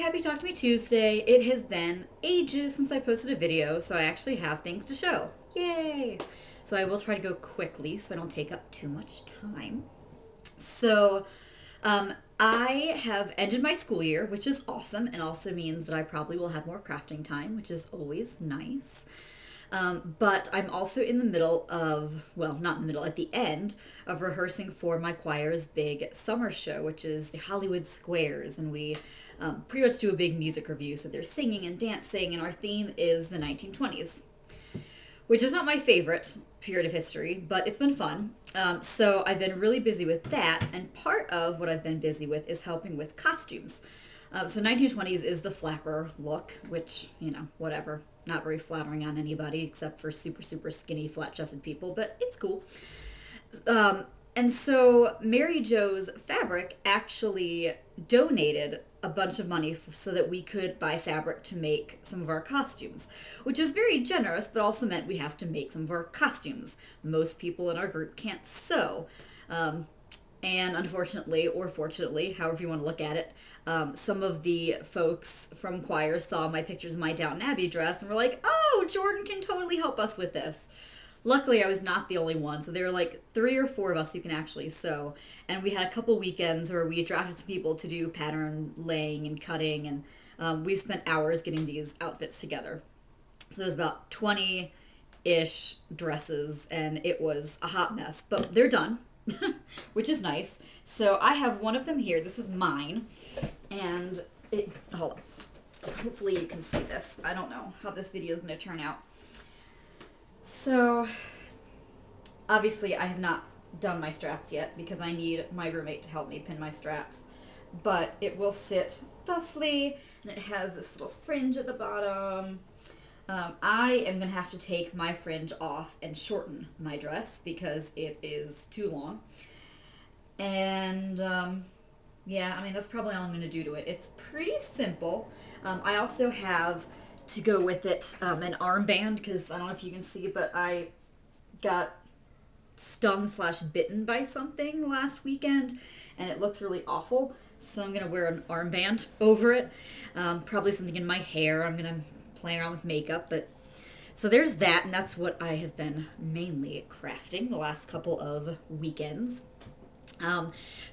Happy Talk to Me Tuesday. It has been ages since I posted a video, so I actually have things to show. Yay! So I will try to go quickly so I don't take up too much time. So I have ended my school year, which is awesome, and also means that I probably will have more crafting time, which is always nice. But I'm also in the middle of, well, not in the middle, at the end of rehearsing for my choir's big summer show, which is the Hollywood Squares. And we pretty much do a big music review. So there's singing and dancing, and our theme is the 1920s, which is not my favorite period of history, but it's been fun. So I've been really busy with that. And part of what I've been busy with is helping with costumes. So 1920s is the flapper look, which, you know, whatever. Not very flattering on anybody except for super, super skinny, flat-chested people, but it's cool. And so Mary Jo's Fabric actually donated a bunch of money so that we could buy fabric to make some of our costumes, which is very generous, but also meant we have to make some of our costumes. Most people in our group can't sew. And unfortunately, or fortunately, however you want to look at it, some of the folks from choir saw my pictures of my Downton Abbey dress and were like, oh, Jordan can totally help us with this. Luckily, I was not the only one, so there were like 3 or 4 of us who can actually sew. And we had a couple weekends where we drafted some people to do pattern laying and cutting, and we spent hours getting these outfits together. So it was about 20-ish dresses, and it was a hot mess, but they're done. Which is nice. So I have one of them here. This is mine. And hold on. Hopefully you can see this. I don't know how this video is going to turn out. So obviously I have not done my straps yet because I need my roommate to help me pin my straps. But it will sit thusly, and it has this little fringe at the bottom. I am going to have to take my fringe off and shorten my dress because it is too long. And, yeah, I mean, that's probably all I'm going to do to it. It's pretty simple. I also have, to go with it, an armband because I don't know if you can see, but I got stung/bitten by something last weekend, and it looks really awful. So I'm going to wear an armband over it. Probably something in my hair. I'm going to play around with makeup, but so there's that, and that's what I have been mainly crafting the last couple of weekends.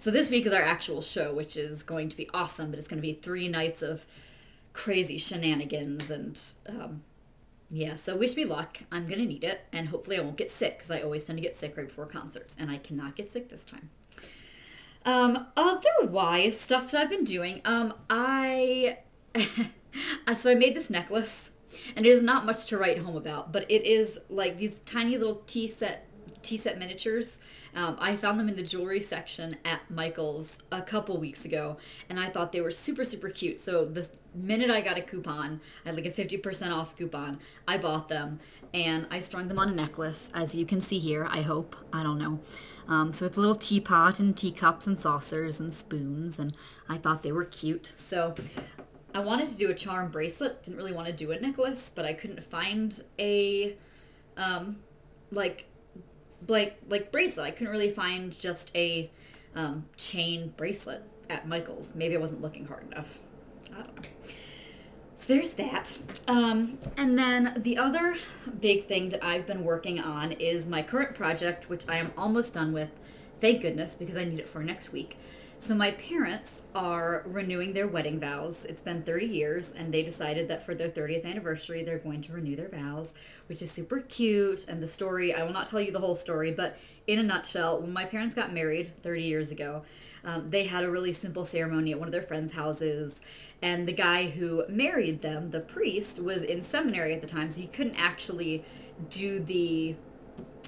So this week is our actual show, which is going to be awesome, but it's going to be 3 nights of crazy shenanigans, and yeah, so wish me luck. I'm going to need it, and hopefully I won't get sick, because I always tend to get sick right before concerts, and I cannot get sick this time. Otherwise, stuff that I've been doing, so I made this necklace, and it is not much to write home about, but it is like these tiny little tea set miniatures. I found them in the jewelry section at Michael's a couple weeks ago, and I thought they were super, super cute. So the minute I got a coupon, I had like a 50% off coupon, I bought them, and I strung them on a necklace, as you can see here, I hope. I don't know. So it's a little teapot and teacups and saucers and spoons, and I thought they were cute. So I wanted to do a charm bracelet, didn't really want to do a necklace, but I couldn't find a, like bracelet. I couldn't really find just a, chain bracelet at Michael's. Maybe I wasn't looking hard enough. I don't know. So there's that. And then the other big thing that I've been working on is my current project, which I am almost done with, thank goodness, because I need it for next week. So my parents are renewing their wedding vows. It's been 30 years, and they decided that for their 30th anniversary, they're going to renew their vows, which is super cute. And the story, I will not tell you the whole story, but in a nutshell, when my parents got married 30 years ago, they had a really simple ceremony at one of their friends' houses. And the guy who married them, the priest, was in seminary at the time, so he couldn't actually do the,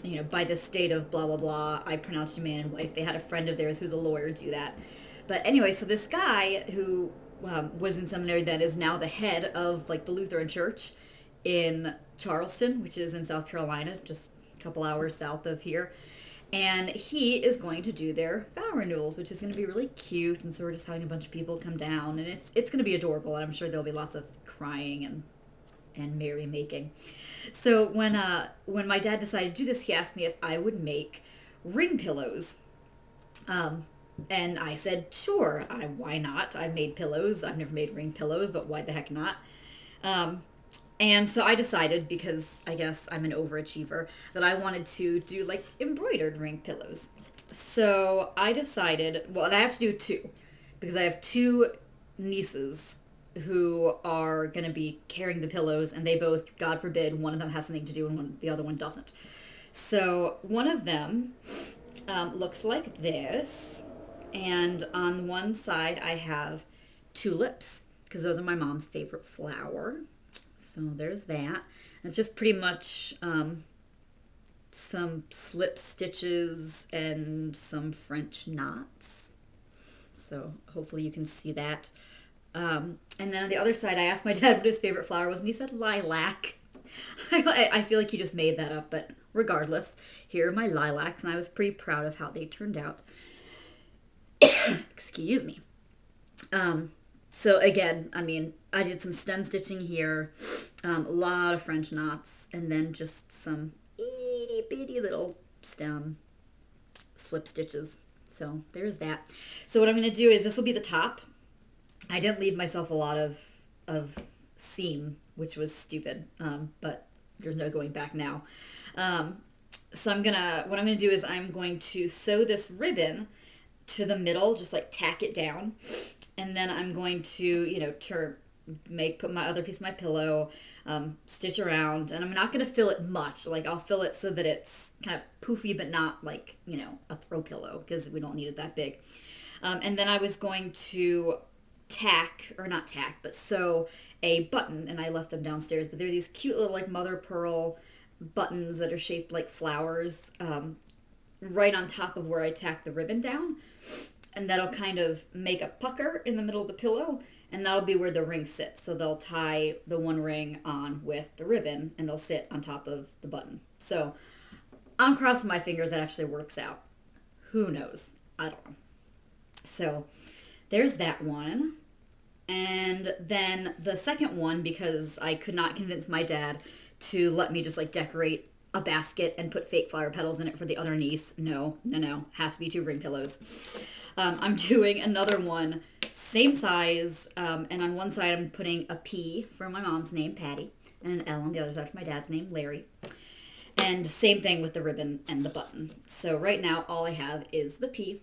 you know, by the state of blah, blah, blah, I pronounce you man and wife. They had a friend of theirs who's a lawyer do that. But anyway, so this guy who was in seminary then is now the head of, like, the Lutheran Church in Charleston, which is in South Carolina, just a couple hours south of here. And he is going to do their vow renewals, which is going to be really cute. And so we're just having a bunch of people come down, and it's going to be adorable. And I'm sure there'll be lots of crying and merrymaking. So when my dad decided to do this, he asked me if I would make ring pillows And I said, sure, why not? I've made pillows. I've never made ring pillows, but why the heck not? Um, and so I decided, because I guess I'm an overachiever, that I wanted to do like embroidered ring pillows. So I decided, well, and I have to do two, because I have two nieces who are going to be carrying the pillows, and they both, God forbid, one of them has something to do and the other one doesn't. So one of them looks like this, and on one side I have tulips, because those are my mom's favorite flower. So there's that. It's just pretty much some slip stitches and some French knots. So hopefully you can see that. And then on the other side, I asked my dad what his favorite flower was, and he said lilac. I feel like he just made that up, but regardless, here are my lilacs, and I was pretty proud of how they turned out. Excuse me. So again, I mean, I did some stem stitching here, a lot of French knots, and then just some itty bitty little stem slip stitches. So there's that. So what I'm going to do is, this will be the top. I didn't leave myself a lot of seam, which was stupid, but there's no going back now. So what I'm gonna do is I'm going to sew this ribbon to the middle, just like tack it down, and then I'm going to, you know, put my other piece of my pillow, stitch around, and I'm not going to fill it much. Like, I'll fill it so that it's kind of poofy, but not like, you know, a throw pillow, because we don't need it that big. And then I was going to sew a button, and I left them downstairs, but they're these cute little like mother pearl buttons that are shaped like flowers, right on top of where I tack the ribbon down. And that'll kind of make a pucker in the middle of the pillow, and that'll be where the ring sits. So they'll tie the one ring on with the ribbon, and they'll sit on top of the button. So I'm crossing my fingers that actually works out. Who knows? I don't know. So there's that one. And then the second one, because I could not convince my dad to let me just like decorate a basket and put fake flower petals in it for the other niece. No. Has to be two ring pillows. I'm doing another one, same size, and on one side I'm putting a P for my mom's name, Patty, and an L on the other side for my dad's name, Larry. And same thing with the ribbon and the button. So right now all I have is the P.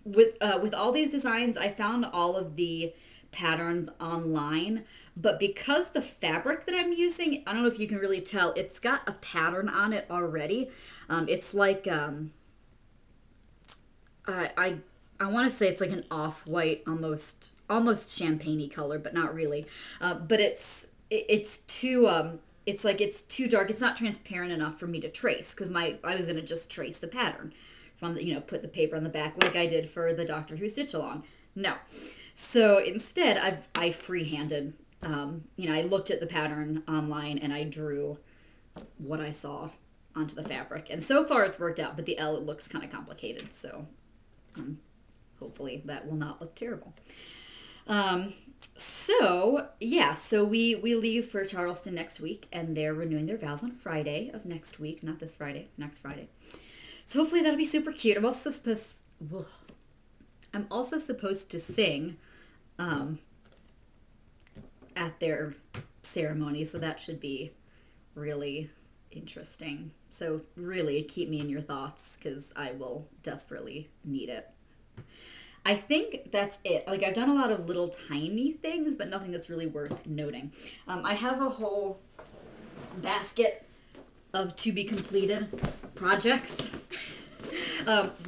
With all these designs, I found all of the patterns online, but because the fabric that I'm using, I don't know if you can really tell, it's got a pattern on it already. It's like I want to say it's like an off-white, almost champagne-y color, but not really. But it's too it's too dark. It's not transparent enough for me to trace, because I was gonna just trace the pattern from the, put the paper on the back like I did for the Doctor Who stitch along. No. So instead, I freehanded. I looked at the pattern online and I drew what I saw onto the fabric. And so far it's worked out, but the L, it looks kind of complicated. So hopefully that will not look terrible. So we leave for Charleston next week, and they're renewing their vows on Friday of next week, not this Friday, next Friday. So hopefully that'll be super cute. I'm also supposed to sing at their ceremony, so that should be really interesting. So really keep me in your thoughts, because I will desperately need it. I think that's it. Like, I've done a lot of little tiny things, but nothing that's really worth noting. I have a whole basket of to be completed projects.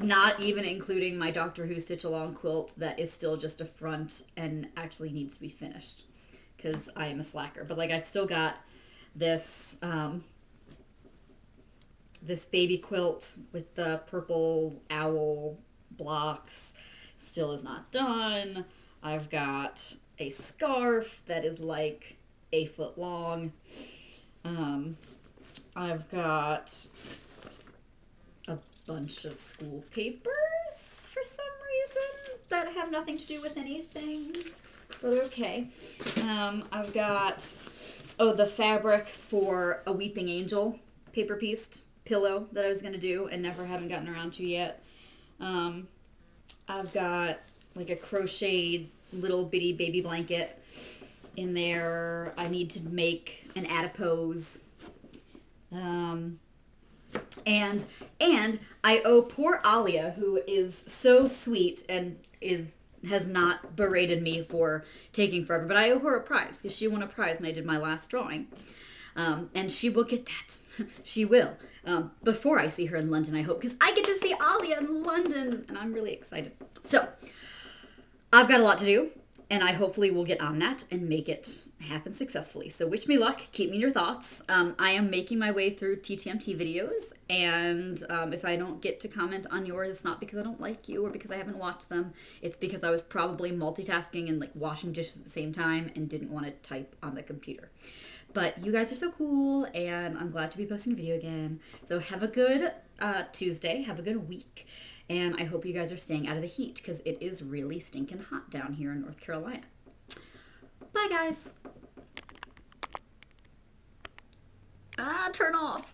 Not even including my Doctor Who stitch along quilt that is still just a front and actually needs to be finished, because I am a slacker. But like, I still got this this baby quilt with the purple owl blocks, still is not done. I've got a scarf that is like 8 foot long. I've got a bunch of school papers for some reason that have nothing to do with anything, but okay. I've got, the fabric for a Weeping Angel paper pieced pillow that I was going to do and haven't gotten around to yet. I've got like a crocheted little bitty baby blanket in there. I need to make an adipose. And I owe poor Alia, who is so sweet and has not berated me for taking forever, but I owe her a prize because she won a prize and I did my last drawing. And she will get that. She will. Before I see her in London, I hope, because I get to see Alia in London and I'm really excited. So I've got a lot to do, and I hopefully will get on that and make it happen successfully. So wish me luck. Keep me in your thoughts. I am making my way through TTMT videos, and if I don't get to comment on yours, it's not because I don't like you or because I haven't watched them. It's because I was probably multitasking and like washing dishes at the same time and didn't want to type on the computer. But you guys are so cool, and I'm glad to be posting a video again. So have a good Tuesday. Have a good week. And I hope you guys are staying out of the heat because it is really stinking hot down here in North Carolina. Bye, guys. Turn off.